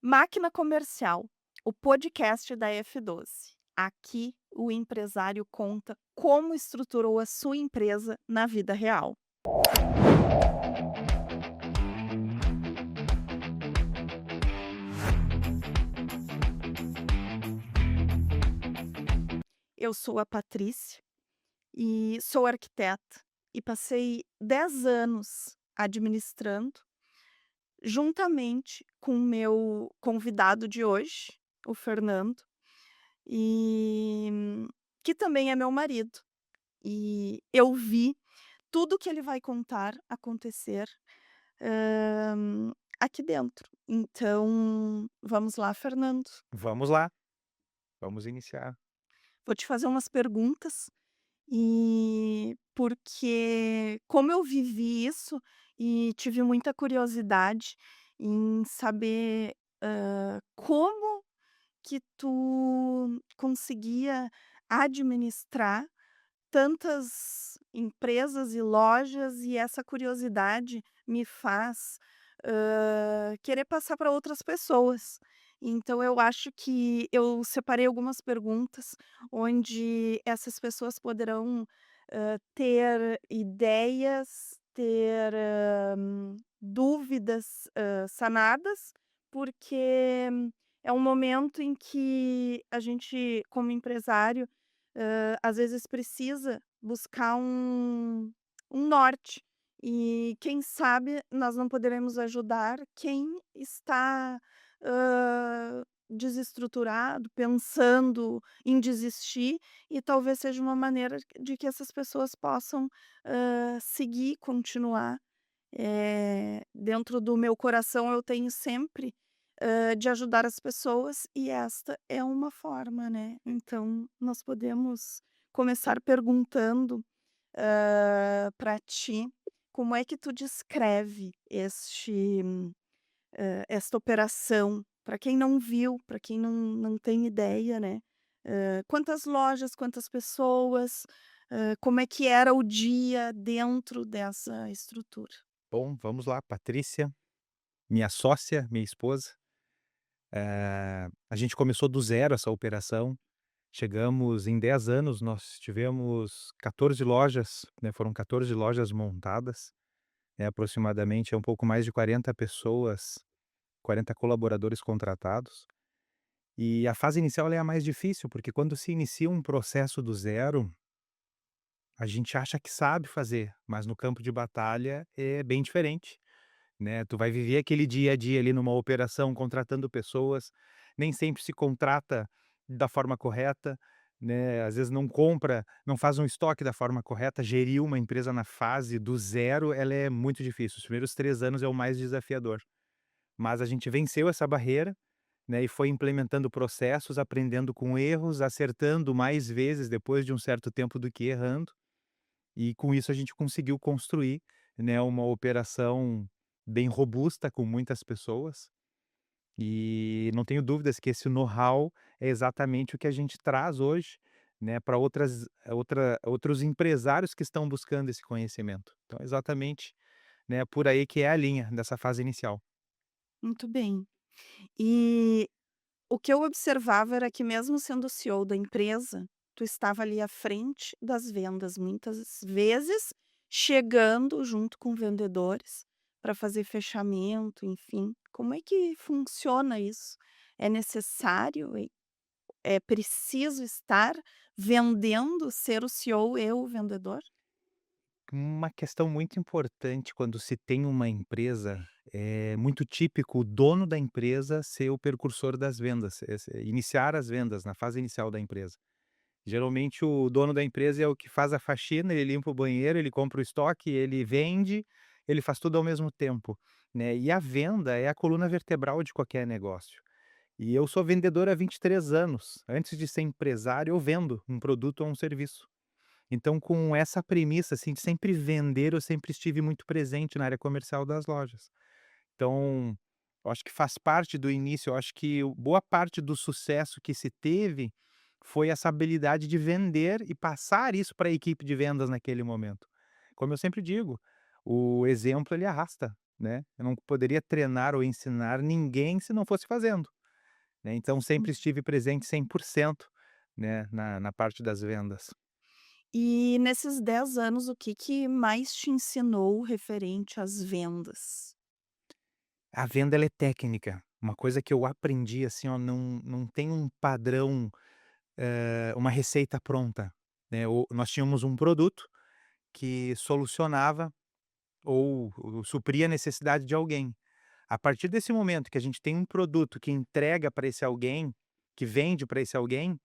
Máquina Comercial, o podcast da F12. Aqui, o empresário conta como estruturou a sua empresa na vida real. Eu sou a Patrícia e sou arquiteta e passei 10 anos administrando, juntamente com o meu convidado de hoje, o Fernando, e que também é meu marido. E eu vi tudo que ele vai contar acontecer, hã, aqui dentro. Então, vamos lá, Fernando. Vamos lá, vamos iniciar. Vou te fazer umas perguntas, e porque como eu vivi isso e tive muita curiosidade em saber, como que tu conseguia administrar tantas empresas e lojas, e essa curiosidade me faz, querer passar para outras pessoas. Então eu acho que eu separei algumas perguntas onde essas pessoas poderão, ter ideias, ter, dúvidas, sanadas, porque é um momento em que a gente, como empresário, às vezes precisa buscar um norte, e quem sabe nós não poderemos ajudar quem está, desestruturado, pensando em desistir, e talvez seja uma maneira de que essas pessoas possam, seguir, continuar. Dentro do meu coração eu tenho sempre, de ajudar as pessoas, e esta é uma forma, né. Então nós podemos começar perguntando, pra ti, como é que tu descreve esta operação? Para quem não viu, para quem não tem ideia, né. Quantas lojas, quantas pessoas, como é que era o dia dentro dessa estrutura? Bom, vamos lá, Patrícia, minha sócia, minha esposa. A gente começou do zero essa operação. Chegamos em 10 anos, nós tivemos 14 lojas, né, foram 14 lojas montadas, aproximadamente é um pouco mais de 40 pessoas, 40 colaboradores contratados. E a fase inicial ela é a mais difícil, porque quando se inicia um processo do zero, a gente acha que sabe fazer, mas no campo de batalha é bem diferente. Né, tu vai viver aquele dia a dia ali numa operação contratando pessoas, nem sempre se contrata da forma correta, né, às vezes não compra, não faz um estoque da forma correta, gerir uma empresa na fase do zero, ela é muito difícil, os primeiros 3 anos é o mais desafiador. Mas a gente venceu essa barreira, né, e foi implementando processos, aprendendo com erros, acertando mais vezes depois de um certo tempo do que errando. E com isso a gente conseguiu construir, né, uma operação bem robusta com muitas pessoas, e não tenho dúvidas que esse know-how é exatamente o que a gente traz hoje, né, para outros empresários que estão buscando esse conhecimento. Então é exatamente, né, por aí que é a linha dessa fase inicial. Muito bem. E o que eu observava era que, mesmo sendo o CEO da empresa, tu estava ali à frente das vendas, muitas vezes chegando junto com vendedores para fazer fechamento, enfim. Como é que funciona isso? É necessário, é preciso estar vendendo, ser o CEO e o vendedor? Uma questão muito importante quando se tem uma empresa, é muito típico o dono da empresa ser o precursor das vendas, iniciar as vendas na fase inicial da empresa. Geralmente o dono da empresa é o que faz a faxina, ele limpa o banheiro, ele compra o estoque, ele vende, ele faz tudo ao mesmo tempo, né. E a venda é a coluna vertebral de qualquer negócio. E eu sou vendedor há 23 anos. Antes de ser empresário, eu vendo um produto ou um serviço. Então, com essa premissa, assim, de sempre vender, eu sempre estive muito presente na área comercial das lojas. Então, eu acho que faz parte do início, eu acho que boa parte do sucesso que se teve, foi essa habilidade de vender e passar isso para a equipe de vendas naquele momento. Como eu sempre digo, o exemplo ele arrasta, né, eu não poderia treinar ou ensinar ninguém se não fosse fazendo, né, então sempre estive presente 100%, né, na parte das vendas. E nesses 10 anos, o que que mais te ensinou referente às vendas? A venda ela é técnica, uma coisa que eu aprendi, assim, ó, não tem um padrão, uma receita pronta, né, nós tínhamos um produto que solucionava ou supria a necessidade de alguém. A partir desse momento que a gente tem um produto que entrega para esse alguém, que vende para esse alguém,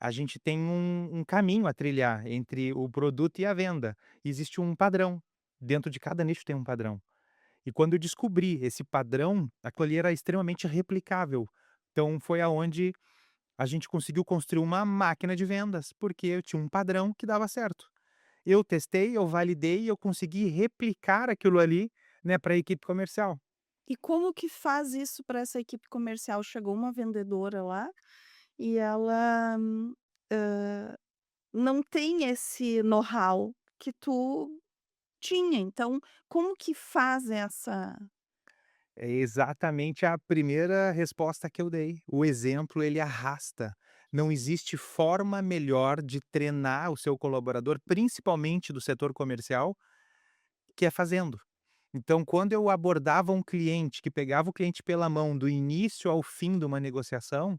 a gente tem um caminho a trilhar entre o produto e a venda. Existe um padrão, dentro de cada nicho tem um padrão. E quando eu descobri esse padrão, aquilo ali era extremamente replicável. Então foi aonde a gente conseguiu construir uma máquina de vendas, porque eu tinha um padrão que dava certo. Eu testei, eu validei, eu consegui replicar aquilo ali, né, para a equipe comercial. E como que faz isso para essa equipe comercial? Chegou uma vendedora lá e ela, não tem esse know-how que tu tinha, então como que faz essa É exatamente a primeira resposta que eu dei. O exemplo, ele arrasta. Não existe forma melhor de treinar o seu colaborador, principalmente do setor comercial, que é fazendo. Então, quando eu abordava um cliente, que pegava o cliente pela mão do início ao fim de uma negociação,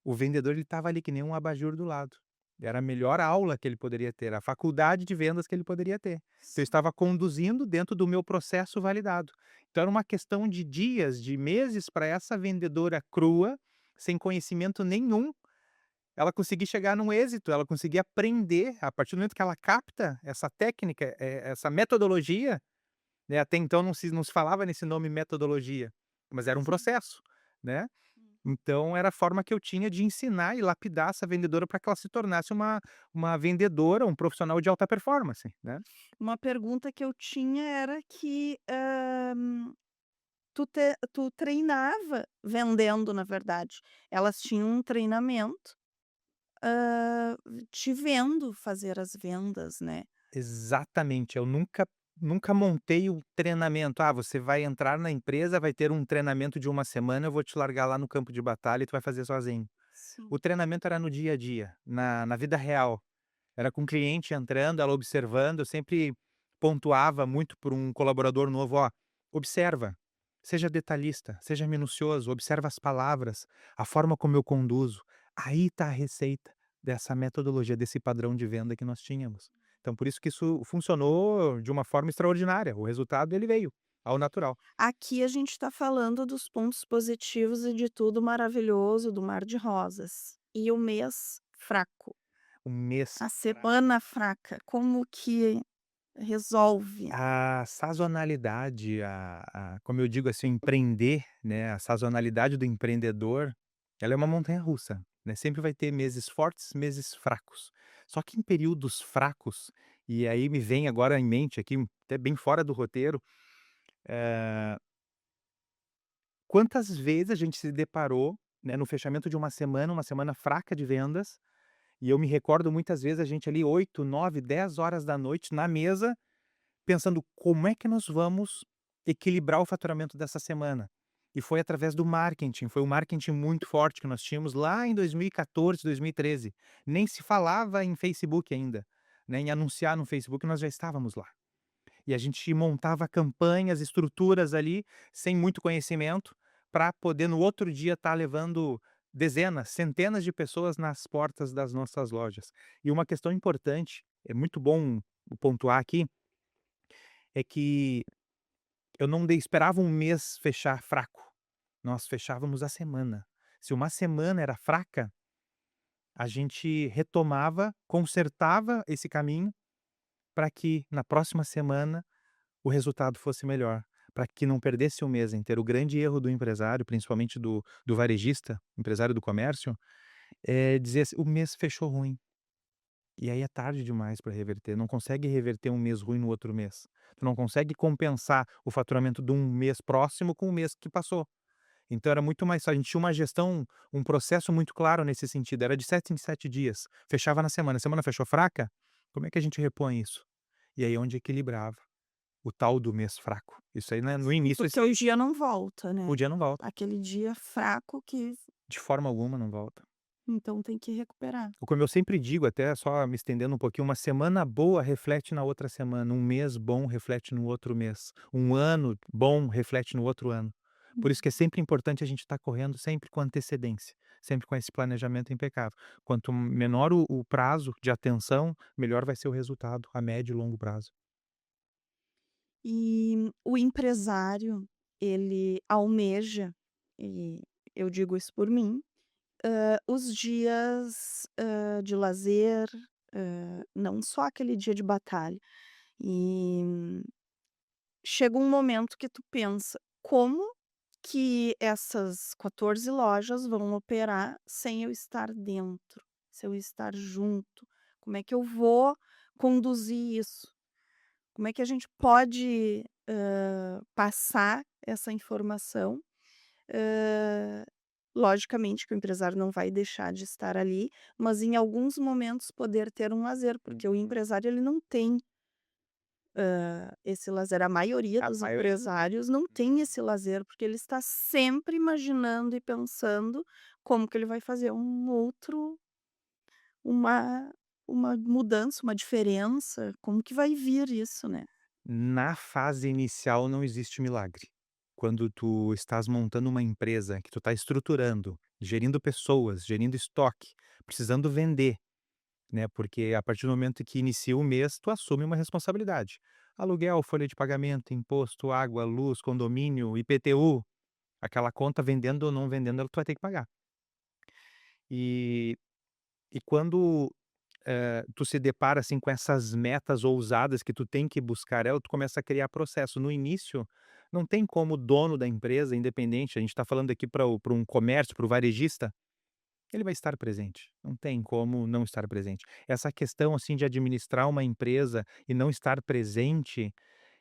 o vendedor ele estava ali que nem um abajur do lado. Era a melhor aula que ele poderia ter, a faculdade de vendas que ele poderia ter. Então eu estava conduzindo dentro do meu processo validado. Então era uma questão de dias, de meses para essa vendedora crua, sem conhecimento nenhum, ela conseguir chegar num êxito, ela conseguir aprender, a partir do momento que ela capta essa técnica, essa metodologia, né, até então não se falava nesse nome metodologia, mas era um sim. processo, né. Uhum. Então era a forma que eu tinha de ensinar e lapidar essa vendedora para que ela se tornasse uma vendedora, um profissional de alta performance, né. Uma pergunta que eu tinha era que, tu treinava vendendo, na verdade. Elas tinham um treinamento, te vendo fazer as vendas, né. Exatamente, eu nunca montei o treinamento: "Ah, você vai entrar na empresa, vai ter um treinamento de uma semana, eu vou te largar lá no campo de batalha e tu vai fazer sozinho". Sim. O treinamento era no dia a dia, na vida real. Era com o cliente entrando, ela observando, eu sempre pontuava muito para um colaborador novo: "Ó, observa, seja detalhista, seja minucioso, observa as palavras, a forma como eu conduzo". Aí está a receita dessa metodologia, desse padrão de venda que nós tínhamos. Então por isso que isso funcionou de uma forma extraordinária, o resultado ele veio, ao natural. Aqui a gente está falando dos pontos positivos e de tudo maravilhoso do mar de rosas. E o mês fraco, Um mês a semana fraca, como que resolve? A sazonalidade, como eu digo assim, empreender, né, a sazonalidade do empreendedor, ela é uma montanha-russa, né, sempre vai ter meses fortes, meses fracos. Só que em períodos fracos, e aí me vem agora em mente aqui, até bem fora do roteiro, quantas vezes a gente se deparou, né, no fechamento de uma semana fraca de vendas, e eu me recordo muitas vezes a gente ali 8, 9, 10 horas da noite na mesa, pensando como é que nós vamos equilibrar o faturamento dessa semana. E foi através do marketing, foi um marketing muito forte que nós tínhamos lá em 2014, 2013. Nem se falava em Facebook ainda, né, em anunciar no Facebook, nós já estávamos lá. E a gente montava campanhas, estruturas ali, sem muito conhecimento, para poder no outro dia estar levando dezenas, centenas de pessoas nas portas das nossas lojas. E uma questão importante, é muito bom pontuar aqui, é que eu não dei esperava um mês fechar fraco, nós fechávamos a semana. Se uma semana era fraca, a gente retomava, consertava esse caminho para que na próxima semana o resultado fosse melhor, para que não perdesse o mês inteiro. O grande erro do empresário, principalmente do varejista, empresário do comércio, é dizer assim: "O mês fechou ruim", e aí é tarde demais para reverter, não consegue reverter um mês ruim no outro mês. Tu não consegue compensar o faturamento de um mês próximo com o mês que passou. Então era muito mais a gente tinha uma gestão, um processo muito claro nesse sentido, era de 7 em 7 dias, fechava na semana, a semana fechou fraca, como é que a gente repõe isso? E aí é onde equilibrava. o tal do mês fraco. Isso aí, né, no início Porque o dia não volta, o né. dia não volta, Aquele dia fraco que de forma alguma não volta. então tem que recuperar. Como eu sempre digo, até só me estendendo um pouquinho, uma semana boa reflete na outra semana, um mês bom reflete no outro mês, um ano bom reflete no outro ano. Por isso que é sempre importante a gente estar correndo sempre com antecedência, sempre com esse planejamento impecável. Quanto menor o prazo de atenção, melhor vai ser o resultado a médio e longo prazo. E o empresário, ele almeja, e eu digo isso por mim, os dias, de lazer, não só aquele dia de batalha. E chega um momento que tu pensa: "Como que essas 14 lojas vão operar sem eu estar dentro, sem eu estar junto? Como é que eu vou conduzir isso?" Como é que a gente pode, passar essa informação? Hã, Logicamente que o empresário não vai deixar de estar ali, mas em alguns momentos poder ter um lazer, porque o empresário ele não tem, esse lazer. A maioria A dos maioria empresários não tem esse lazer, porque ele está sempre imaginando e pensando como que ele vai fazer uma uma mudança, uma diferença, como que vai vir isso, né. na fase inicial não existe milagre. Quando tu estás montando uma empresa, que tu está estruturando, gerindo pessoas, gerindo estoque, precisando vender, né, porque a partir do momento que inicia o mês, tu assume uma responsabilidade. Aluguel, folha de pagamento, imposto, água, luz, condomínio, IPTU, aquela conta vendendo ou não vendendo, ela tu vai ter que pagar. E quando, tu se depara, assim, com essas metas ousadas que tu tem que buscar ela, tu começa a criar processo. No início, não tem como o dono da empresa, independente, a gente está falando aqui para um comércio, para o varejista, ele vai estar presente, não tem como não estar presente. Essa questão, assim, de administrar uma empresa e não estar presente,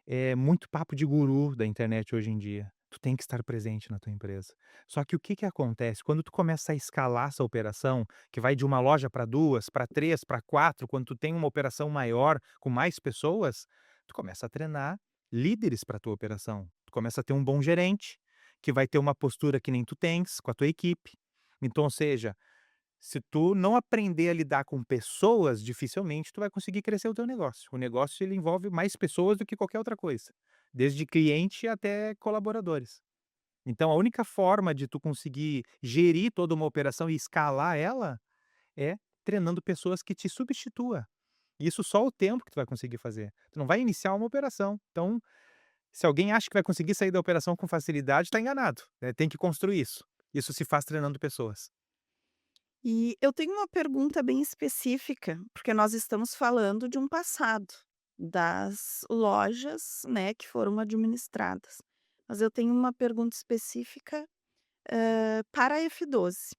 é muito papo de guru da internet hoje em dia. Tu tem que estar presente na tua empresa. Só que o que que acontece? Quando tu começa a escalar essa operação, que vai de uma loja para 2, para 3, para 4, quando tu tem uma operação maior, com mais pessoas, tu começa a treinar líderes para tua operação. Tu começa a ter um bom gerente, que vai ter uma postura que nem tu tens com a tua equipe. Então, ou seja, se tu não aprender a lidar com pessoas, dificilmente tu vai conseguir crescer o teu negócio. O negócio ele envolve mais pessoas do que qualquer outra coisa, desde cliente até colaboradores. Então a única forma de tu conseguir gerir toda uma operação e escalar ela, é treinando pessoas que te substitua. Isso só o tempo que tu vai conseguir fazer. Tu não vai iniciar uma operação. Então, se alguém acha que vai conseguir sair da operação com facilidade, está enganado, tem que construir isso. Isso se faz treinando pessoas. E eu tenho uma pergunta bem específica, porque nós estamos falando de um passado, das lojas, né, que foram administradas. Mas eu tenho uma pergunta específica, para a F12.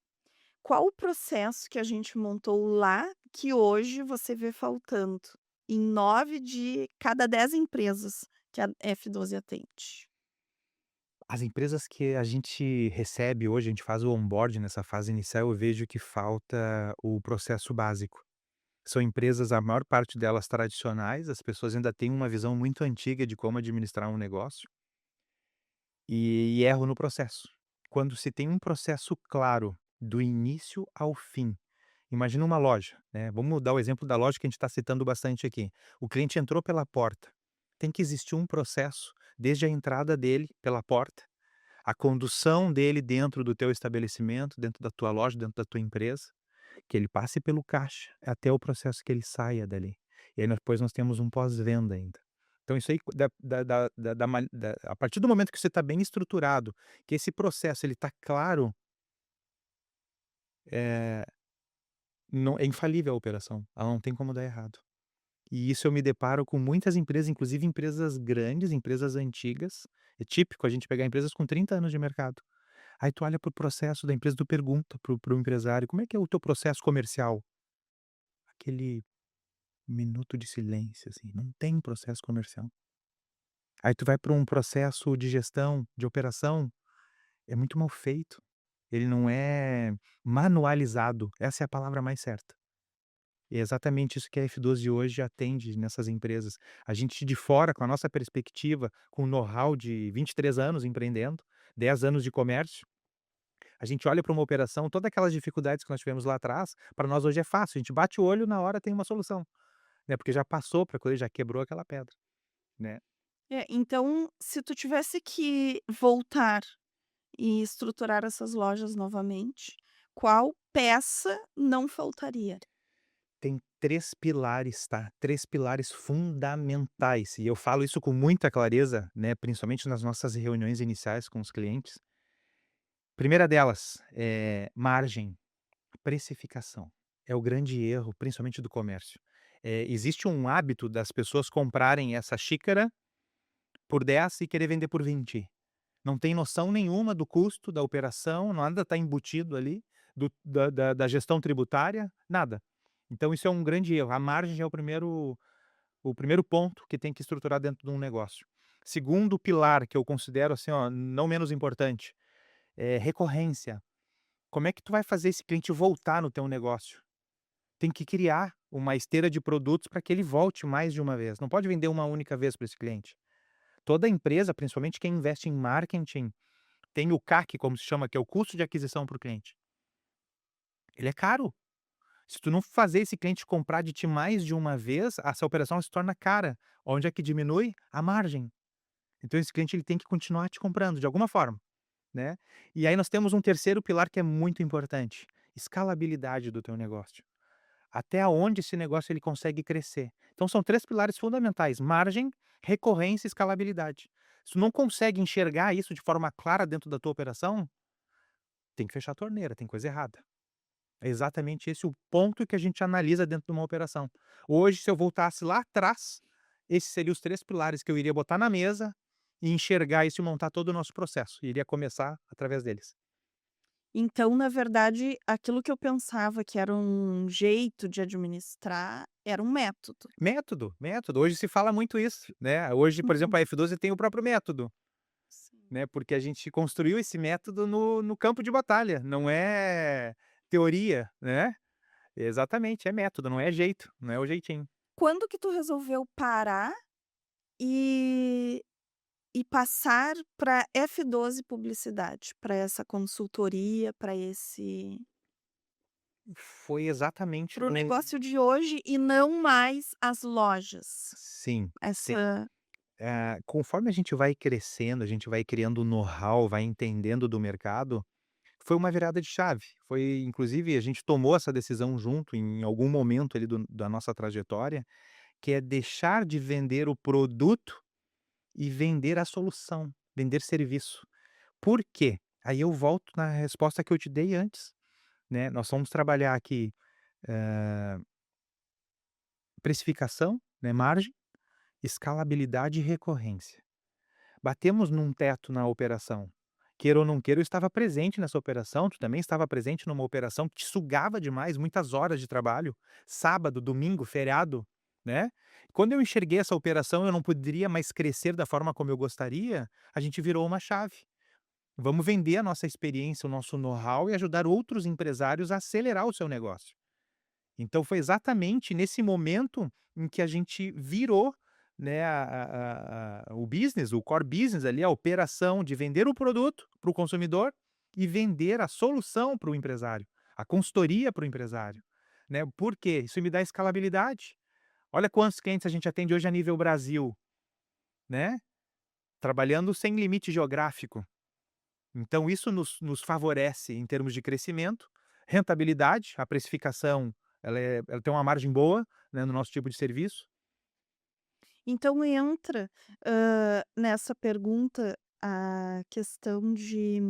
Qual o processo que a gente montou lá, que hoje você vê faltando em 9 de cada 10 empresas que a F12 atende? As empresas que a gente recebe hoje, a gente faz o onboarding nessa fase inicial, eu vejo que falta o processo básico. São empresas, a maior parte delas tradicionais, as pessoas ainda têm uma visão muito antiga de como administrar um negócio e erram no processo. Quando se tem um processo claro, do início ao fim, imagina uma loja, né? Vamos dar o exemplo da loja que a gente está citando bastante aqui. O cliente entrou pela porta, tem que existir um processo desde a entrada dele pela porta, a condução dele dentro do teu estabelecimento, dentro da tua loja, dentro da tua empresa, que ele passe pelo caixa, até o processo que ele saia dali. E aí depois nós temos um pós-venda ainda. Então isso aí a partir do momento que você está bem estruturado, que esse processo ele está claro, eh, não é infalível a operação, ela não tem como dar errado. E isso eu me deparo com muitas empresas, inclusive empresas grandes, empresas antigas, é típico a gente pegar empresas com 30 anos de mercado. Aí tu olha para o processo da empresa, tu pergunta para o empresário: "Como é que é o teu processo comercial?" Aquele minuto de silêncio, assim, não tem processo comercial. Aí tu vai para um processo de gestão, de operação, é muito mal feito, ele não é manualizado, essa é a palavra mais certa. É exatamente isso que a F12 hoje atende nessas empresas. A gente de fora, com a nossa perspectiva, com o know-how de 23 anos empreendendo, 10 anos de comércio, a gente olha para uma operação, todas aquelas dificuldades que nós tivemos lá atrás, para nós hoje é fácil, a gente bate o olho, na hora tem uma solução, né, porque já passou para aquilo, já quebrou aquela pedra, né. É, então, se tu tivesse que voltar e estruturar essas lojas novamente, qual peça não faltaria? Tem 3 pilares, tá, 3 pilares fundamentais, e eu falo isso com muita clareza, né, principalmente nas nossas reuniões iniciais com os clientes. Primeira delas, margem, precificação. É o grande erro, principalmente do comércio. Existe um hábito das pessoas comprarem essa xícara por 10 e querer vender por 20. Não tem noção nenhuma do custo da operação, nada está embutido ali, da gestão tributária, nada. Então isso é um grande erro. A margem é o primeiro ponto que tem que estruturar dentro de um negócio. Segundo pilar que eu considero, assim, ó, não menos importante, é recorrência. Como é que tu vai fazer esse cliente voltar no teu negócio? Tem que criar uma esteira de produtos para que ele volte mais de uma vez, não pode vender uma única vez para esse cliente. Toda empresa, principalmente quem investe em marketing, tem o CAC, como se chama, que é o custo de aquisição para o cliente. Ele é caro. Se tu não fazer esse cliente comprar de ti mais de uma vez, essa operação se torna cara. Onde é que diminui? A margem. Então esse cliente ele tem que continuar te comprando de alguma forma, né. E aí nós temos um terceiro pilar que é muito importante, escalabilidade do teu negócio. Até onde esse negócio ele consegue crescer. Então são 3 pilares fundamentais: margem, recorrência e escalabilidade. Se tu não consegue enxergar isso de forma clara dentro da tua operação, tem que fechar a torneira, tem coisa errada. É exatamente esse o ponto que a gente analisa dentro de uma operação. Hoje, se eu voltasse lá atrás, esses seriam os 3 pilares que eu iria botar na mesa e enxergar isso e montar todo o nosso processo. Iria começar através deles. Então, na verdade, aquilo que eu pensava que era um jeito de administrar, era um método. Método, método. Hoje se fala muito isso, né. Hoje, por exemplo, Uhum. a F12 tem o próprio método, Sim. né, porque a gente construiu esse método no campo de batalha, não é teoria, né. Exatamente, é método, não é jeito, não é o jeitinho. Quando que tu resolveu parar e passar para F12 Publicidade, para essa consultoria, Foi exatamente para o no negócio de hoje e não mais as lojas? sim, sim. Essa Conforme a gente vai crescendo, a gente vai criando know-how, vai entendendo do mercado, foi uma virada de chave. Foi inclusive a gente tomou essa decisão junto em algum momento ali da nossa trajetória, que é deixar de vender o produto e vender a solução, vender serviço. Por quê? Aí eu volto na resposta que eu te dei antes, né, nós vamos trabalhar aqui, precificação, né, margem, escalabilidade e recorrência. Batemos num teto na operação. Queira ou não queira, eu estava presente nessa operação, tu também estava presente numa operação que te sugava demais, muitas horas de trabalho, sábado, domingo, feriado, né. Quando eu enxerguei essa operação, eu não poderia mais crescer da forma como eu gostaria, a gente virou uma chave. Vamos vender a nossa experiência, o nosso know-how e ajudar outros empresários a acelerar o seu negócio. Então foi exatamente nesse momento em que a gente virou, né, o business, o core business ali, a operação de vender o produto para o consumidor e vender a solução para o empresário, a consultoria para o empresário, né. Por quê? Isso me dá escalabilidade. Olha quantos clientes a gente atende hoje a nível Brasil, né, trabalhando sem limite geográfico. Então isso nos favorece em termos de crescimento, rentabilidade, a precificação ela tem uma margem boa, né, no nosso tipo de serviço. então entra, nessa pergunta a questão de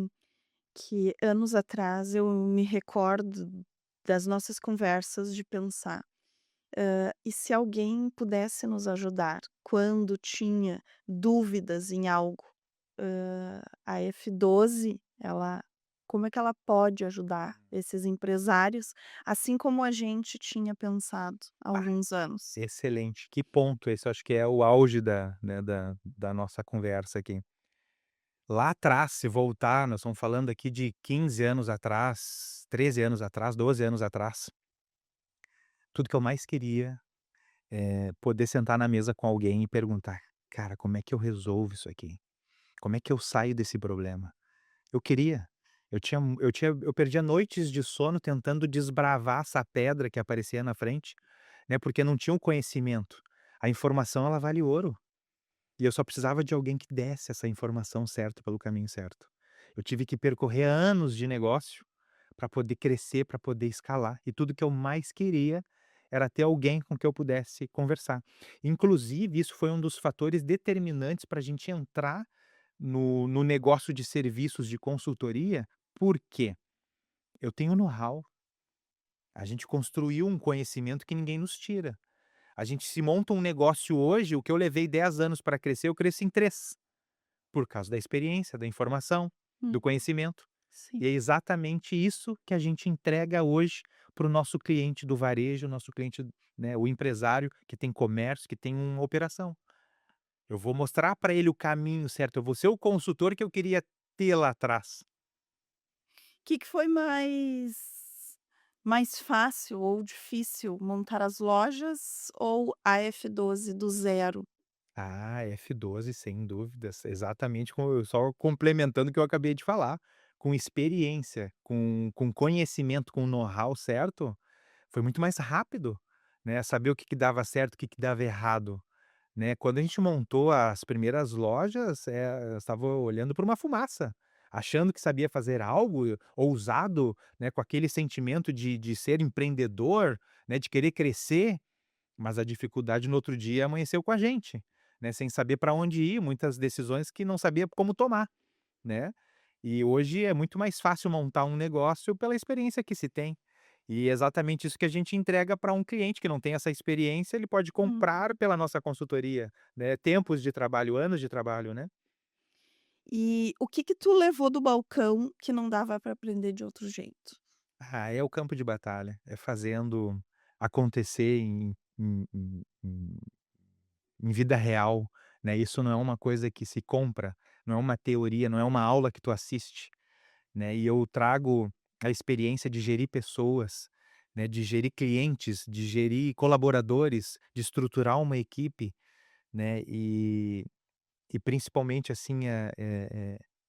que anos atrás eu me recordo das nossas conversas de pensar: "E se alguém pudesse nos ajudar quando tinha dúvidas em algo?" A F12, ela como é que ela pode ajudar esses empresários, assim como a gente tinha pensado há Ah, alguns anos? excelente, que ponto esse, eu acho que é o auge da nossa conversa aqui. Lá atrás, se voltar, nós estamos falando aqui de 15 anos atrás, 13 anos atrás, 12 anos atrás, Tudo que eu mais queria é poder sentar na mesa com alguém e perguntar: "Cara, como é que eu resolvo isso aqui? Como é que eu saio desse problema?". Eu queria. Eu perdia noites de sono tentando desbravar essa pedra que aparecia na frente, né, porque não tinha o conhecimento. A informação ela vale ouro, e eu só precisava de alguém que desse essa informação certa pelo caminho certo. Eu tive que percorrer anos de negócio para poder crescer, para poder escalar, e tudo que eu mais queria era ter alguém com que eu pudesse conversar. Inclusive, isso foi um dos fatores determinantes para a gente entrar no negócio de serviços de consultoria, por quê? Eu tenho know-how, a gente construiu um conhecimento que ninguém nos tira. A gente se monta um negócio hoje, o que eu levei 10 anos para crescer, eu cresci em 3, por causa da experiência, da informação, Hum, do conhecimento. sim. E é exatamente isso que a gente entrega hoje para o nosso cliente do varejo, nosso cliente, né, o empresário que tem comércio, que tem uma operação. Eu vou mostrar para ele o caminho certo, eu vou ser o consultor que eu queria ter lá atrás. Que foi mais fácil ou difícil, montar as lojas ou a F12 do zero? Ah, F12 sem dúvidas, exatamente como só complementando o que eu acabei de falar, com experiência, com conhecimento, com know-how certo, foi muito mais rápido, né, saber o que que dava certo, o que que dava errado, né. Quando a gente montou as primeiras lojas, eu estava olhando para uma fumaça, achando que sabia fazer algo ousado, né, com aquele sentimento de ser empreendedor, né, de querer crescer, mas a dificuldade no outro dia amanheceu com a gente, né, sem saber para onde ir, muitas decisões que não sabia como tomar, né. E hoje é muito mais fácil montar um negócio pela experiência que se tem. E é exatamente isso que a gente entrega para um cliente que não tem essa experiência, ele pode Hum. comprar pela nossa consultoria, né, tempos de trabalho, anos de trabalho, né. E o que que tu levou do balcão que não dava para aprender de outro jeito? Ah, é o campo de batalha, é fazendo acontecer em vida real, né, isso não é uma coisa que se compra, não é uma teoria, não é uma aula que tu assiste, né, e eu trago a experiência de gerir pessoas, né, de gerir clientes, de gerir colaboradores, de estruturar uma equipe, né, e principalmente, assim,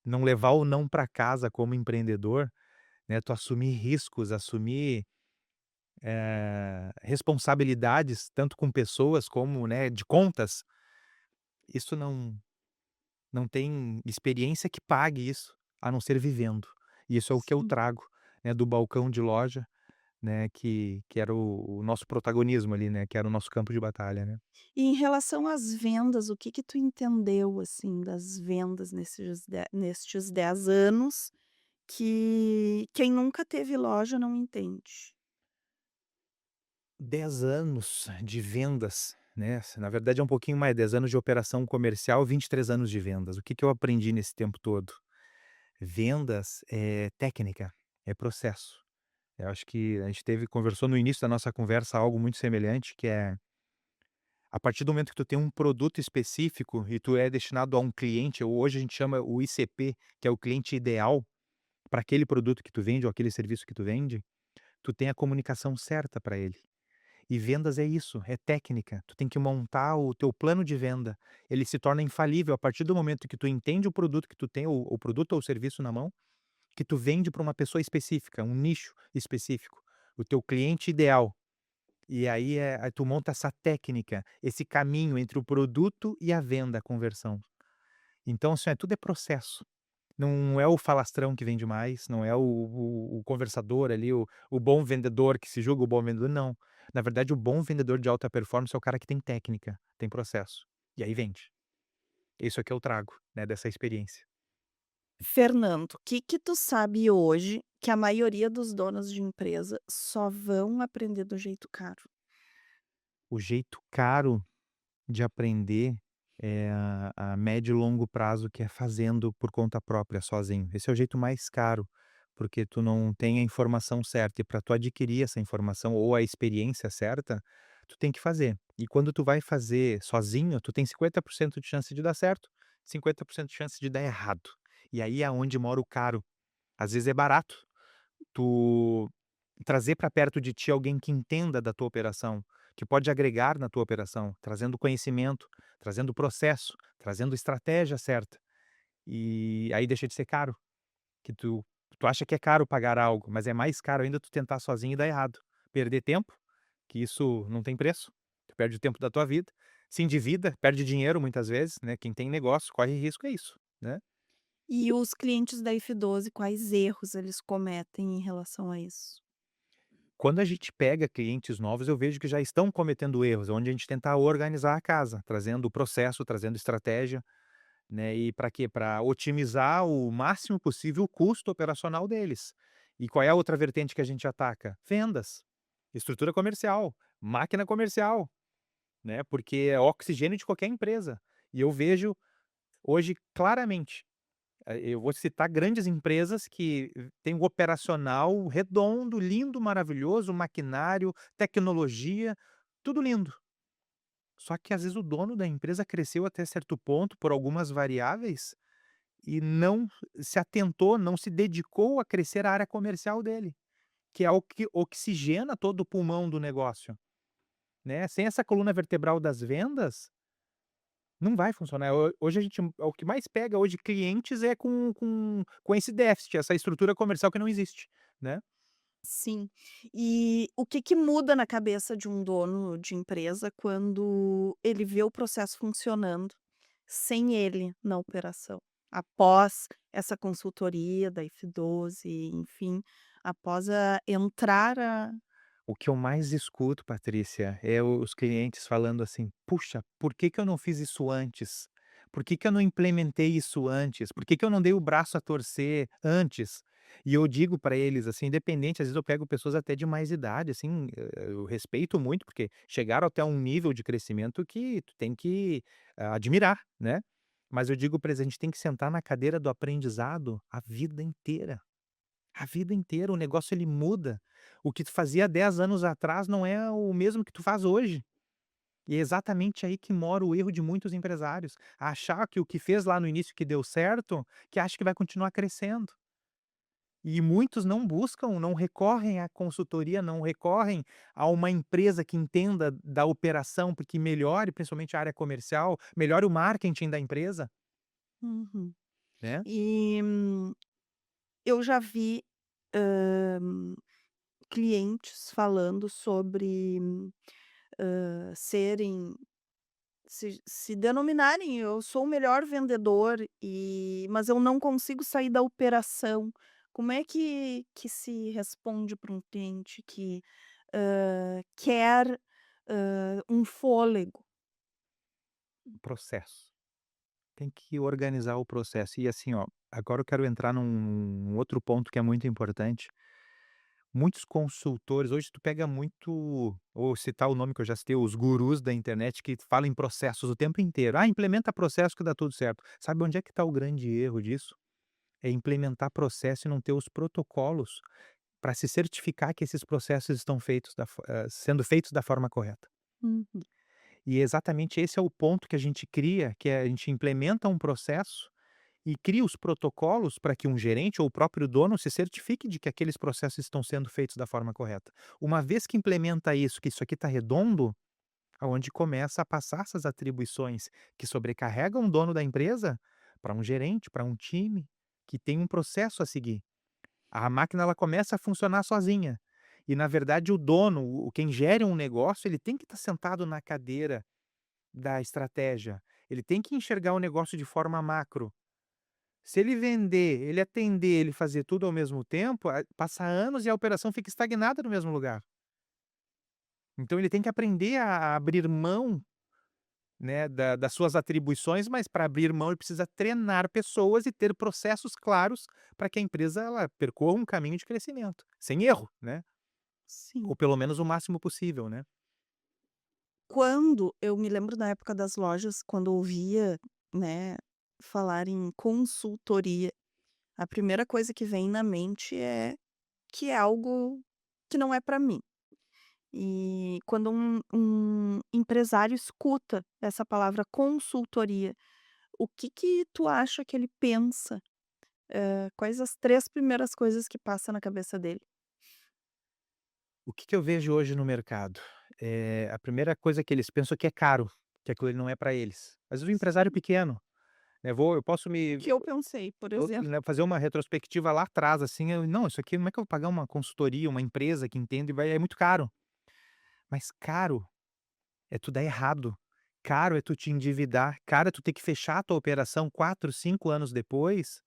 não levar o não para casa como empreendedor, né, tu assumir riscos, assumir, responsabilidades tanto com pessoas como, né, de contas, isso não tem experiência que pague isso, a não ser vivendo. E isso é o que eu Sim. trago, né, do balcão de loja, né, que era o nosso protagonismo ali, né, que era o nosso campo de batalha, né. E em relação às vendas, o que que tu entendeu, assim, das vendas nestes 10 anos, que quem nunca teve loja não entende? 10 anos de vendas, né, na verdade é um pouquinho mais, 10 anos de operação comercial, 23 anos de vendas. O que que eu aprendi nesse tempo todo? Vendas é técnica, é processo. Eu acho que a gente conversou no início da nossa conversa algo muito semelhante, que é, a partir do momento que tu tem um produto específico e tu é destinado a um cliente, ou hoje a gente chama o ICP, que é o cliente ideal para aquele produto que tu vende ou aquele serviço que tu vende, tu tem a comunicação certa para ele. E vendas é isso, é técnica. Tu tem que montar o teu plano de venda. Ele se torna infalível a partir do momento que tu entende o produto que tu tem, o produto ou o serviço na mão, que tu vende para uma pessoa específica, um nicho específico, o teu cliente ideal. E aí tu monta essa técnica, esse caminho entre o produto e a venda, a conversão. Então, assim, tudo é processo. Não é o falastrão que vende mais, não é o conversador ali, o bom vendedor que se julga o bom vendedor, não. Na verdade, o bom vendedor de alta performance é o cara que tem técnica, tem processo, e aí vende. Isso é que eu trago, né, dessa experiência. Fernando, o que que tu sabe hoje que a maioria dos donos de empresa só vão aprender do jeito caro? O jeito caro de aprender é a médio e longo prazo, que é fazendo por conta própria, sozinho. Esse é o jeito mais caro, porque tu não tem a informação certa e para tu adquirir essa informação ou a experiência certa, tu tem que fazer. E quando tu vai fazer sozinho, tu tem 50% de chance de dar certo, 50% de chance de dar errado. E aí é onde mora o caro. Às vezes é barato tu trazer para perto de ti alguém que entenda da tua operação, que pode agregar na tua operação, trazendo conhecimento, trazendo processo, trazendo estratégia certa. E aí deixa de ser caro, que tu acha que é caro pagar algo, mas é mais caro ainda tu tentar sozinho e dar errado. Perder tempo, que isso não tem preço, tu perde o tempo da tua vida, se endivida, perde dinheiro muitas vezes, né, quem tem negócio corre risco é isso, né. E os clientes da F12, quais erros eles cometem em relação a isso? Quando a gente pega clientes novos, eu vejo que já estão cometendo erros, onde a gente tenta organizar a casa, trazendo o processo, trazendo estratégia, né, e para quê? Para otimizar o máximo possível o custo operacional deles. E qual é a outra vertente que a gente ataca? Vendas, estrutura comercial, máquina comercial, né, porque é oxigênio de qualquer empresa. E eu vejo hoje claramente, eu vou citar grandes empresas que têm um operacional redondo, lindo, maravilhoso, maquinário, tecnologia, tudo lindo. Só que às vezes o dono da empresa cresceu até certo ponto por algumas variáveis e não se atentou, não se dedicou a crescer a área comercial dele, que é o que oxigena todo o pulmão do negócio, né. Sem essa coluna vertebral das vendas, não vai funcionar. Hoje a gente o que mais pega hoje clientes é com esse déficit, essa estrutura comercial que não existe, né. Sim. E o que que muda na cabeça de um dono de empresa quando ele vê o processo funcionando sem ele na operação? Após essa consultoria da F12, enfim, após a entrar a O que eu mais escuto, Patrícia, é os clientes falando assim: "Puxa, por que que eu não fiz isso antes? Por que que eu não implementei isso antes? Por que que eu não dei o braço a torcer antes?". E eu digo para eles, assim, independente, às vezes eu pego pessoas até de mais idade, assim, eu respeito muito, porque chegaram até um nível de crescimento que tu tem que, admirar, né. Mas eu digo para eles: "A gente tem que sentar na cadeira do aprendizado a vida inteira". A vida inteira, o negócio ele muda. O que tu fazia 10 anos atrás não é o mesmo que tu faz hoje. E é exatamente aí que mora o erro de muitos empresários, achar que o que fez lá no início que deu certo, que acha que vai continuar crescendo. E muitos não buscam, não recorrem à consultoria, não recorrem a uma empresa que entenda da operação, porque melhore principalmente a área comercial, melhore o marketing da empresa, uhum. né. E eu já vi, clientes falando sobre, serem se denominarem: "Eu sou o melhor vendedor mas eu não consigo sair da operação". Como é que se responde para um cliente que, quer, um fôlego? Processo. Tem que organizar o processo. E assim, ó, agora eu quero entrar num outro ponto que é muito importante. Muitos consultores, hoje tu pega muito, ou citar o nome que eu já citei, os gurus da internet que falam em processos o tempo inteiro. Ah, implementa processo que dá tudo certo. Sabe onde é que está o grande erro disso? É implementar processo e não ter os protocolos para se certificar que esses processos estão sendo feitos da forma correta. Uhum. E exatamente esse é o ponto que a gente cria, que é a gente implementa um processo e cria os protocolos para que um gerente ou o próprio dono se certifique de que aqueles processos estão sendo feitos da forma correta. Uma vez que implementa isso, que isso aqui está redondo, aonde começa a passar essas atribuições que sobrecarregam o dono da empresa para um gerente, para um time que tem um processo a seguir. A máquina ela começa a funcionar sozinha. E na verdade o dono, quem gere um negócio, ele tem que estar sentado na cadeira da estratégia. Ele tem que enxergar o negócio de forma macro. Se ele vender, ele atender, ele fazer tudo ao mesmo tempo, passa anos e a operação fica estagnada no mesmo lugar. Então ele tem que aprender a abrir mão, né, das suas atribuições, mas para abrir mão ele precisa treinar pessoas e ter processos claros para que a empresa ela percorra um caminho de crescimento, sem erro, né, ou Sim. pelo menos o máximo possível, né. Quando eu me lembro na época das lojas, quando eu ouvia, né, falar em consultoria, a primeira coisa que vem na mente é que é algo que não é para mim. E quando um empresário escuta essa palavra consultoria, o que que tu acha que ele pensa? Quais as 3 primeiras coisas que passa na cabeça dele? O que que eu vejo hoje no mercado? A primeira coisa que eles pensam que é caro, que aquilo ali não é para eles. Às vezes o empresário Sim. pequeno, né, eu posso O que eu pensei, por exemplo. né, fazer uma retrospectiva lá atrás, assim, não, isso aqui não é que eu vou pagar uma consultoria, uma empresa que entende e vai é muito caro. Mas caro é tu dar errado, caro é tu te endividar, caro é tu ter que fechar a tua operação 4, 5 anos depois,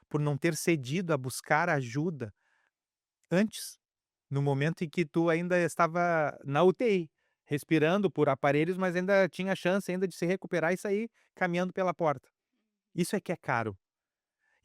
por não ter cedido a buscar ajuda antes. No momento em que tu ainda estava na UTI, respirando por aparelhos, mas ainda tinha chance ainda de se recuperar e sair caminhando pela porta. Isso é que é caro.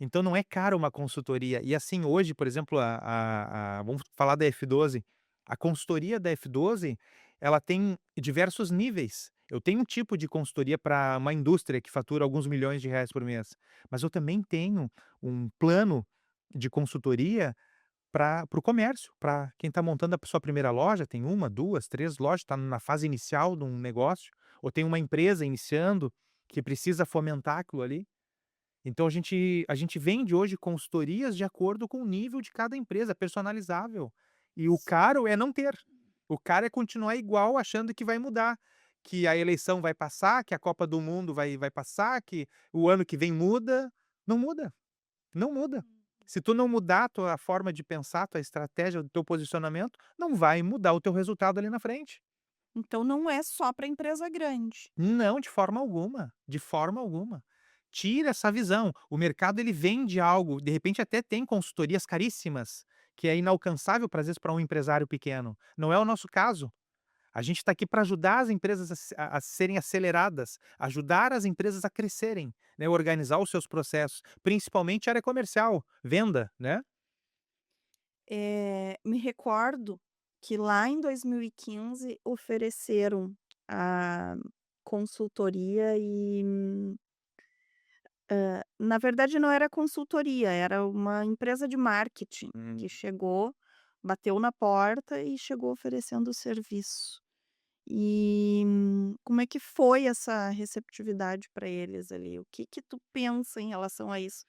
Então não é caro uma consultoria. E assim, hoje, por exemplo, a vamos falar da F12, a consultoria da F12, ela tem diversos níveis. Eu tenho um tipo de consultoria para uma indústria que fatura alguns milhões de reais por mês, mas eu também tenho um plano de consultoria para o comércio, para quem está montando a sua primeira loja, tem uma, 2, 3 lojas, está na fase inicial de um negócio, ou tem uma empresa iniciando que precisa fomentar aquilo ali. Então a gente vende hoje consultorias de acordo com o nível de cada empresa, personalizável. E o caro é não ter. O caro é continuar igual achando que vai mudar, que a eleição vai passar, que a Copa do Mundo vai passar, que o ano que vem muda. Não muda. Não muda. Se tu não mudar a tua forma de pensar, tua estratégia, o teu posicionamento, não vai mudar o teu resultado ali na frente. Então não é só para empresa grande. Não, de forma alguma, de forma alguma. Tira essa visão. O mercado ele vende algo, de repente até tem consultorias caríssimas, que é inalcançável para às vezes para um empresário pequeno. Não é o nosso caso. A gente está aqui para ajudar as empresas a serem aceleradas, ajudar as empresas a crescerem, né, organizar os seus processos, principalmente área comercial, venda, né. Me recordo que lá em 2015 ofereceram a consultoria e, na verdade não era consultoria, era uma empresa de marketing que Hum. chegou, bateu na porta e chegou oferecendo o serviço. E como é que foi essa receptividade para eles ali? O que que tu pensa em relação a isso?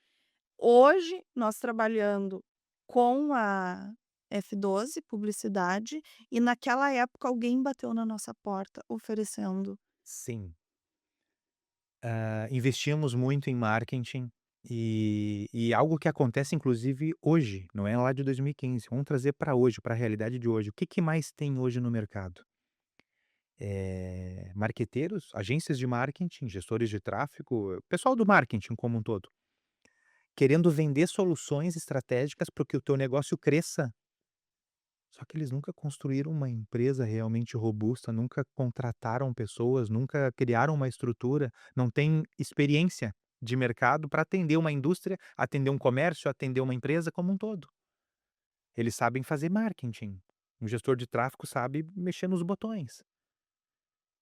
Hoje, nós trabalhando com a F12, publicidade, e naquela época alguém bateu na nossa porta oferecendo. Sim. Investimos muito em marketing e algo que acontece inclusive hoje, não é lá de 2015, vamos trazer para hoje, para a realidade de hoje. O que que mais tem hoje no mercado? Marqueteiros, agências de marketing, gestores de tráfego, pessoal do marketing como um todo, querendo vender soluções estratégicas para que o teu negócio cresça. Só que eles nunca construíram uma empresa realmente robusta, nunca contrataram pessoas, nunca criaram uma estrutura, não têm experiência de mercado para atender uma indústria, atender um comércio, atender uma empresa como um todo. Eles sabem fazer marketing. Um gestor de tráfego sabe mexer nos botões.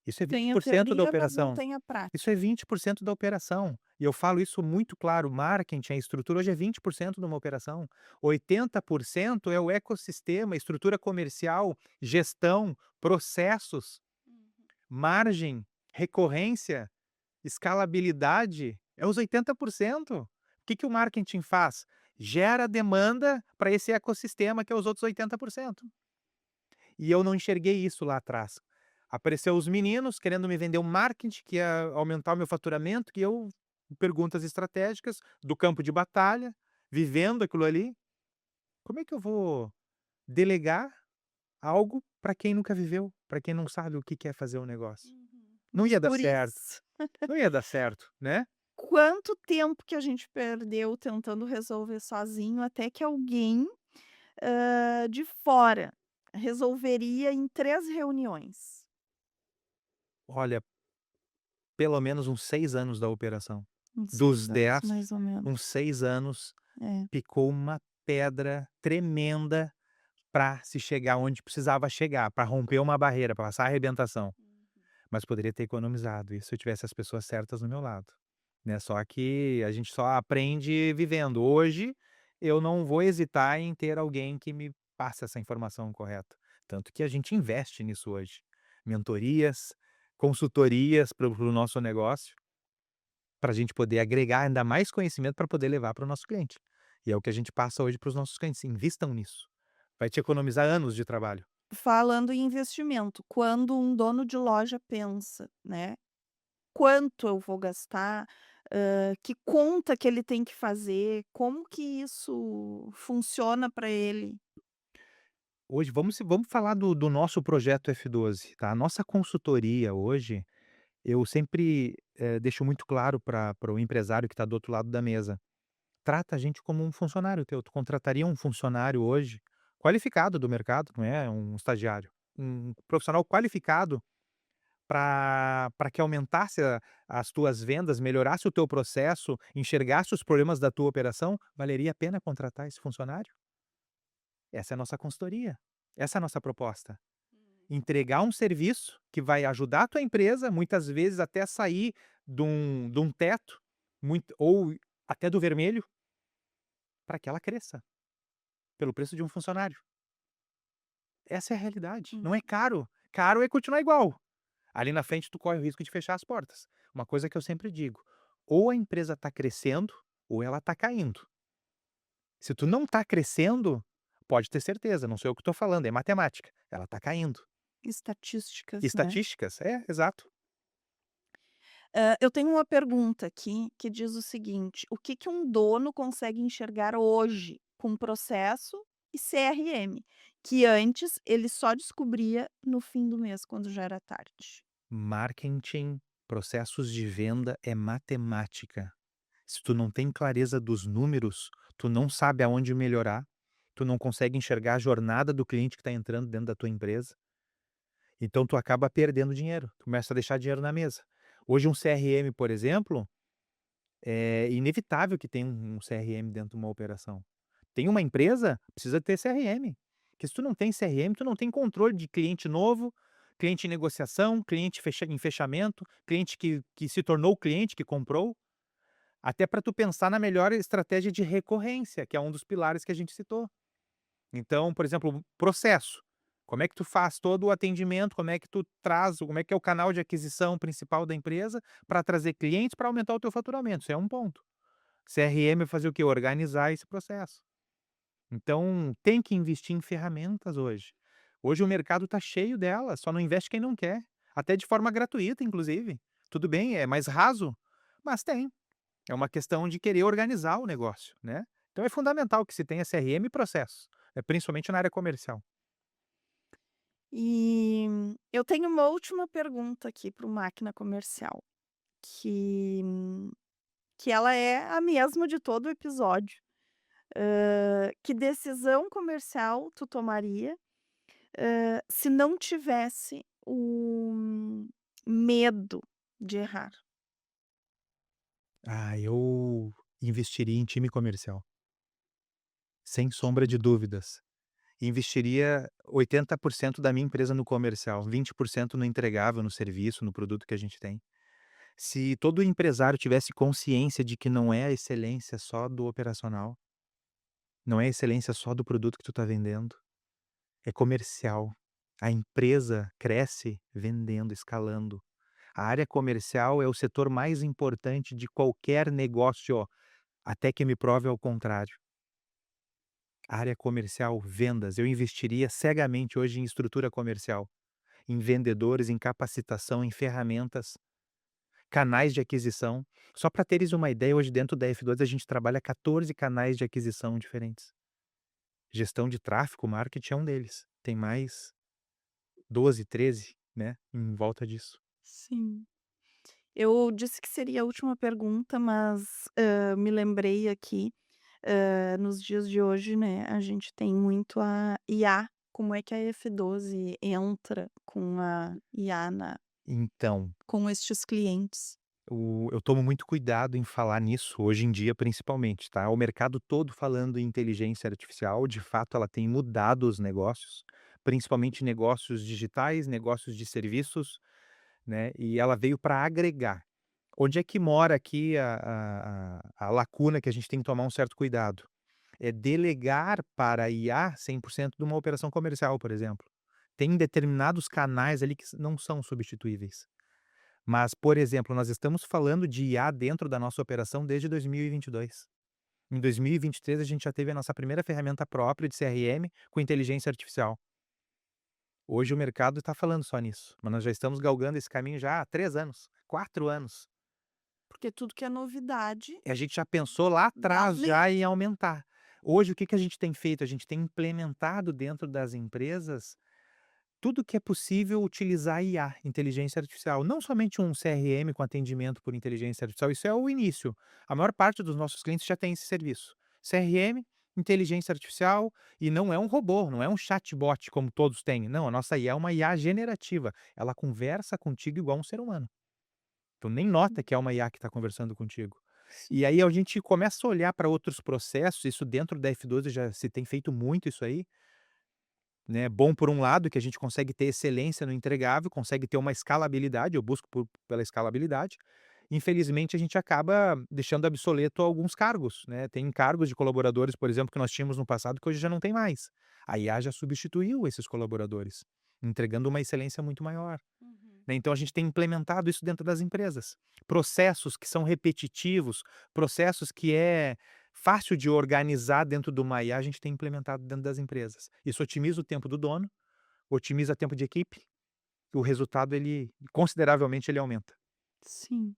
Isso é vinte Tem a por cento da teoria, mas não operação. tem a Isso é prática. 20% da operação. E eu falo isso muito claro, marketing, a estrutura hoje é 20% de uma operação. 80% é o ecossistema, estrutura comercial, gestão, processos, margem, recorrência, escalabilidade, é os 80%. O que que o marketing faz? Gera demanda para esse ecossistema que é os outros 80%. E eu não enxerguei isso lá atrás. Apareceu os meninos querendo me vender um marketing que ia aumentar o meu faturamento, que eu perguntas estratégicas do campo de batalha, vivendo aquilo ali. Como é que eu vou delegar algo para quem nunca viveu, para quem não sabe o que que é fazer um negócio? Não Mas ia dar por certo, isso, não ia dar certo, né? quanto tempo que a gente perdeu tentando resolver sozinho, até que alguém, de fora resolveria em 3 reuniões. Olha, pelo menos uns 6 anos da operação. Uns 6 Dos anos, 10, mais ou uns menos. 6 anos É. picou uma pedra tremenda para se chegar onde precisava chegar, para romper uma barreira, pra passar a arrebentação. Mas poderia ter economizado, e se eu tivesse as pessoas certas no meu lado, né, só que a gente só aprende vivendo. Hoje, eu não vou hesitar em ter alguém que me passe essa informação correta, tanto que a gente investe nisso hoje. Mentorias, consultorias para o nosso negócio, para a gente poder agregar ainda mais conhecimento para poder levar para o nosso cliente. E é o que a gente passa hoje para os nossos clientes: invistam nisso, vai te economizar anos de trabalho. falando em investimento, quando um dono de loja pensa, né, quanto eu vou gastar, que conta que ele tem que fazer, como que isso funciona para ele? Hoje vamos falar do nosso projeto F12, tá. A nossa consultoria hoje, eu sempre, deixo muito claro para o empresário que está do outro lado da mesa: trata a gente como um funcionário teu. Tu contrataria um funcionário hoje qualificado do mercado, não é um estagiário, um profissional qualificado para que aumentasse as tuas vendas, melhorasse o teu processo, enxergasse os problemas da tua operação, valeria a pena contratar esse funcionário? Essa é a nossa consultoria, essa é a nossa proposta. Entregar um serviço que vai ajudar a tua empresa, muitas vezes até sair de um teto, ou até do vermelho, para que ela cresça, pelo preço de um funcionário. Essa é a realidade, Hum. não é caro, caro é continuar igual. Ali na frente tu corre o risco de fechar as portas. Uma coisa que eu sempre digo: ou a empresa está crescendo, ou ela está caindo. Se tu não está crescendo, pode ter certeza, não sou eu que estou falando, é matemática, ela está caindo. Estatísticas, né. Estatísticas, é, exato. Eu tenho uma pergunta aqui que diz o seguinte: o que que um dono consegue enxergar hoje com processo e CRM, que antes ele só descobria no fim do mês, quando já era tarde? Marketing, processos de venda é matemática. Se tu não tem clareza dos números, tu não sabe aonde melhorar, tu não consegue enxergar a jornada do cliente que está entrando dentro da tua empresa, então tu acaba perdendo dinheiro, tu começa a deixar dinheiro na mesa. Hoje um CRM, por exemplo, é inevitável que tenha um CRM dentro de uma operação. Tem uma empresa, precisa ter CRM, porque se tu não tem CRM, tu não tem controle de cliente novo, cliente em negociação, cliente em fechamento, cliente que se tornou cliente, que comprou, até para tu pensar na melhor estratégia de recorrência, que é um dos pilares que a gente citou. Então, por exemplo, processo. Como é que tu faz todo o atendimento, como é que tu traz, como é que é o canal de aquisição principal da empresa para trazer clientes para aumentar o teu faturamento, isso é um ponto. CRM é fazer o quê? Organizar esse processo. Então, tem que investir em ferramentas hoje. Hoje o mercado está cheio delas, só não investe quem não quer, até de forma gratuita inclusive. Tudo bem, é mais raso, mas tem. É uma questão de querer organizar o negócio, né. Então é fundamental que se tenha CRM e processos, principalmente na área comercial. E eu tenho uma última pergunta aqui para o máquina comercial, que que ela é a mesma de todo o episódio. Que decisão comercial tu tomaria, se não tivesse o medo de errar? Eu investiria em time comercial, sem sombra de dúvidas. Investiria 80% da minha empresa no comercial, 20% no entregável, no serviço, no produto que a gente tem. Se todo empresário tivesse consciência de que não é a excelência só do operacional, não é a excelência só do produto que tu está vendendo, é comercial. A empresa cresce vendendo, escalando. A área comercial é o setor mais importante de qualquer negócio, até que me prove ao contrário. Área comercial, vendas, eu investiria cegamente hoje em estrutura comercial, em vendedores, em capacitação, em ferramentas, canais de aquisição. Só para teres uma ideia, hoje dentro da F2 a gente trabalha 14 canais de aquisição diferentes. Gestão de tráfego, marketing é um deles. Tem mais 12, 13, né, em volta disso. Sim. Eu disse que seria a última pergunta, mas, me lembrei aqui, nos dias de hoje, né, a gente tem muito a IA. Como é que a F12 entra com a IA Então, com estes clientes? eu tomo muito cuidado em falar nisso, hoje em dia principalmente, tá. O mercado todo falando em inteligência artificial, de fato ela tem mudado os negócios, principalmente negócios digitais, negócios de serviços, né, e ela veio para agregar. Onde é que mora aqui a lacuna que a gente tem que tomar um certo cuidado? É delegar para a IA 100% de uma operação comercial, por exemplo. Tem determinados canais ali que não são substituíveis. Mas, por exemplo, nós estamos falando de IA dentro da nossa operação desde 2022. Em 2023 a gente já teve a nossa primeira ferramenta própria de CRM com inteligência artificial. Hoje o mercado está falando só nisso, mas nós já estamos galgando esse caminho já há 3 anos, 4 anos. Porque tudo que é novidade E a gente já pensou lá dá atrás já medo. em aumentar. Hoje o que que a gente tem feito? A gente tem implementado dentro das empresas tudo que é possível utilizar IA, inteligência artificial. Não somente um CRM com atendimento por inteligência artificial, isso é o início. A maior parte dos nossos clientes já tem esse serviço. CRM, inteligência artificial, e não é um robô, não é um chatbot como todos têm. Não, a nossa IA é uma IA generativa. Ela conversa contigo igual um ser humano. Tu nem nota que é uma IA que está conversando contigo. Sim. E aí a gente começa a olhar para outros processos, isso dentro da F12 já se tem feito muito isso aí, né, bom por um lado que a gente consegue ter excelência no entregável, consegue ter uma escalabilidade, eu busco pela escalabilidade. Infelizmente a gente acaba deixando obsoleto alguns cargos, né, tem cargos de colaboradores, por exemplo, que nós tínhamos no passado que hoje já não tem mais. A IA já substituiu esses colaboradores, entregando uma excelência muito maior. Uhum. Né, então a gente tem implementado isso dentro das empresas. Processos que são repetitivos, processos que é fácil de organizar dentro do uma IA, a gente tem implementado dentro das empresas. Isso otimiza o tempo do dono, otimiza tempo de equipe, o resultado ele consideravelmente ele aumenta. Sim.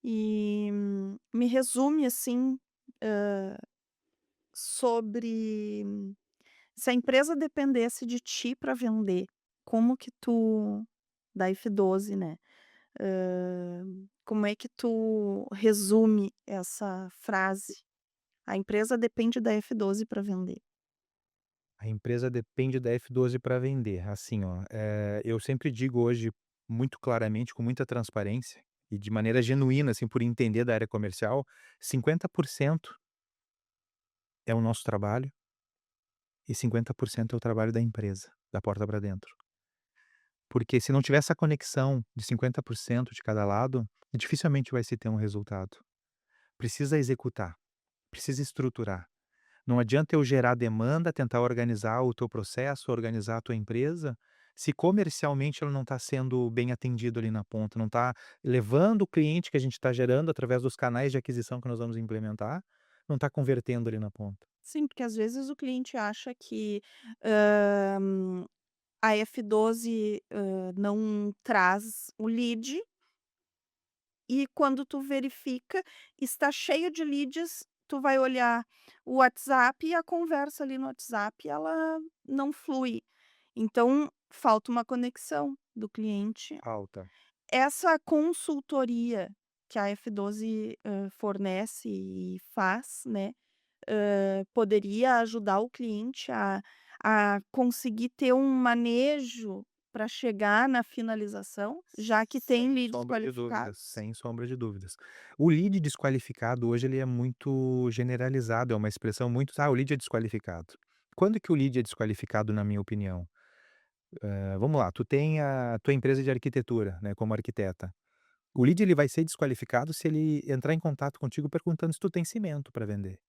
E me resume, assim, sobre se a empresa dependesse de ti para vender, como que tu da F12, né, como é que tu resume essa frase? A empresa depende da F12 para vender. A empresa depende da F12 para vender. Assim, ó, eu sempre digo hoje muito claramente, com muita transparência e de maneira genuína, assim, por entender da área comercial, 50% é o nosso trabalho e 50% é o trabalho da empresa, da porta para dentro. Porque se não tiver essa conexão de 50% de cada lado, dificilmente vai se ter um resultado. Precisa executar, precisa estruturar. Não adianta eu gerar demanda, tentar organizar o teu processo, organizar a tua empresa, se comercialmente ela não está sendo bem atendido ali na ponta, não está levando o cliente que a gente está gerando através dos canais de aquisição que nós vamos implementar, não está convertendo ali na ponta. Sim, porque às vezes o cliente acha que, hã, a F12, não traz o lead, e quando tu verifica, está cheio de leads, tu vai olhar o WhatsApp e a conversa ali no WhatsApp ela não flui. Então, falta uma conexão do cliente. Falta. Essa consultoria que a F12, fornece e faz, né, poderia ajudar o cliente a conseguir ter um manejo para chegar na finalização, já que tem Sem leads sombra de dúvidas, qualificados? sem sombra de dúvidas. O lead desqualificado hoje ele é muito generalizado, é uma expressão muito: "Ah, o lead é desqualificado". Quando que o lead é desqualificado, na minha opinião? Vamos lá, tu tem a tua empresa de arquitetura, né, como arquiteta. O lead ele vai ser desqualificado se ele entrar em contato contigo perguntando se tu tem cimento para vender.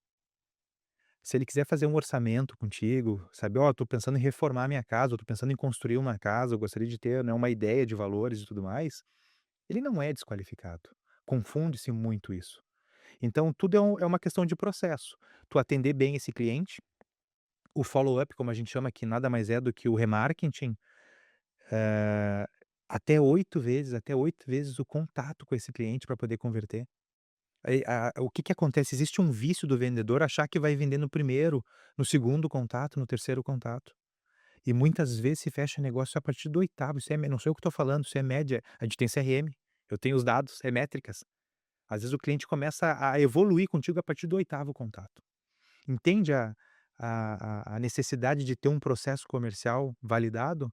Se ele quiser fazer um orçamento contigo, sabe: "Ó, tô pensando em reformar minha casa, eu tô pensando em construir uma casa, eu gostaria de ter, né, uma ideia de valores e tudo mais", ele não é desqualificado. Confunde-se muito isso. Então tudo é uma questão de processo. Tu atender bem esse cliente, o follow-up, como a gente chama, que nada mais é do que o remarketing, eh, até 8 vezes o contato com esse cliente para poder converter. Aí, o que que acontece? Existe um vício do vendedor achar que vai vender no primeiro, no segundo contato, no terceiro contato. E muitas vezes se fecha negócio a partir do oitavo, isso é não sou eu que estou falando, isso é média, a gente tem CRM, eu tenho os dados, é métricas. Às vezes o cliente começa a evoluir contigo a partir do oitavo contato. Entende a necessidade de ter um processo comercial validado?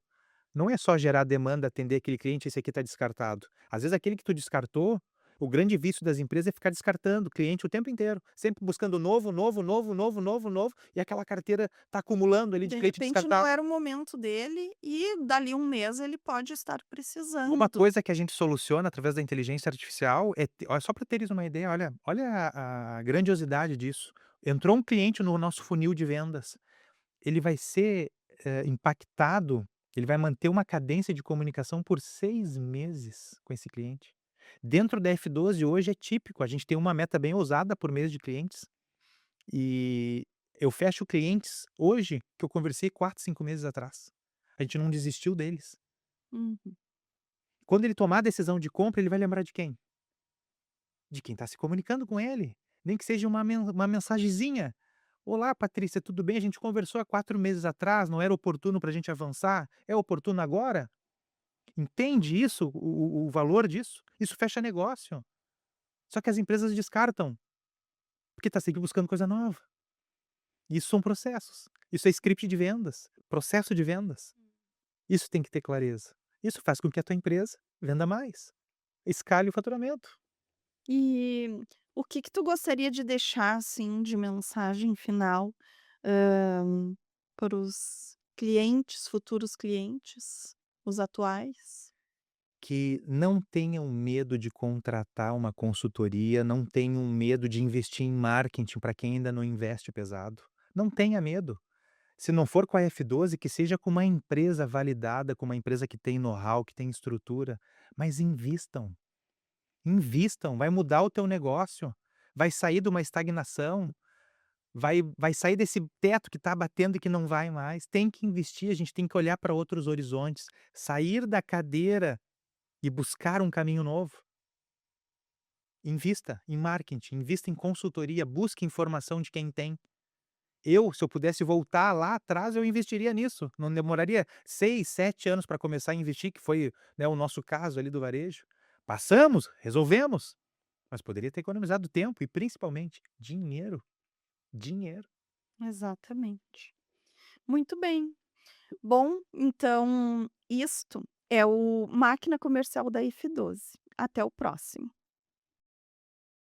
Não é só gerar demanda, atender aquele cliente, esse aqui está descartado. Às vezes aquele que tu descartou, o grande vício das empresas é ficar descartando o cliente o tempo inteiro, sempre buscando novo, novo, novo, novo, novo, novo, e aquela carteira está acumulando ali de De cliente repente não descartado. era o momento dele e dali um mês ele pode estar Uma precisando. coisa que a gente soluciona através da inteligência artificial é te olha, só para teres uma ideia, olha a grandiosidade disso. Entrou um cliente no nosso funil de vendas, ele vai ser, impactado, ele vai manter uma cadência de comunicação por 6 meses com esse cliente. Dentro da F12 hoje é típico, a gente tem uma meta bem ousada por mês de clientes, e eu fecho clientes hoje que eu conversei 4, 5 meses atrás. A gente não desistiu deles. Uhum. Quando ele tomar a decisão de compra, ele vai lembrar de quem? De quem está se comunicando com ele, nem que seja uma mensagenzinha: "Olá, Patrícia, tudo bem? A gente conversou há 4 meses atrás, não era oportuno para a gente avançar? É oportuno agora?". Entende isso, o valor disso? Isso fecha negócio. Só que as empresas descartam, porque está sempre buscando coisa nova. Isso são processos. Isso é script de vendas, processo de vendas. Isso tem que ter clareza. Isso faz com que a tua empresa venda mais, escale o faturamento. E o que que tu gostaria de deixar, assim, de mensagem final, hã, para os clientes, futuros clientes, os atuais? Que não tenham medo de contratar uma consultoria, não tenham medo de investir em marketing para quem ainda não investe pesado. Não tenha medo. Se não for com a F12, que seja com uma empresa validada, com uma empresa que tem know-how, que tem estrutura, mas invistam, invistam, vai mudar o teu negócio, vai sair de uma estagnação, vai sair desse teto que está batendo e que não vai mais. Tem que investir, a gente tem que olhar para outros horizontes, sair da cadeira e buscar um caminho novo. Invista em marketing, invista em consultoria, busque informação de quem tem. Se eu pudesse voltar lá atrás, eu investiria nisso. Não demoraria 6, 7 anos para começar a investir, que foi, né, o nosso caso ali do varejo. Passamos, resolvemos, mas poderia ter economizado tempo e principalmente dinheiro, dinheiro. Exatamente. Muito bem. Bom, então isto é o Máquina Comercial da F12. Até o próximo.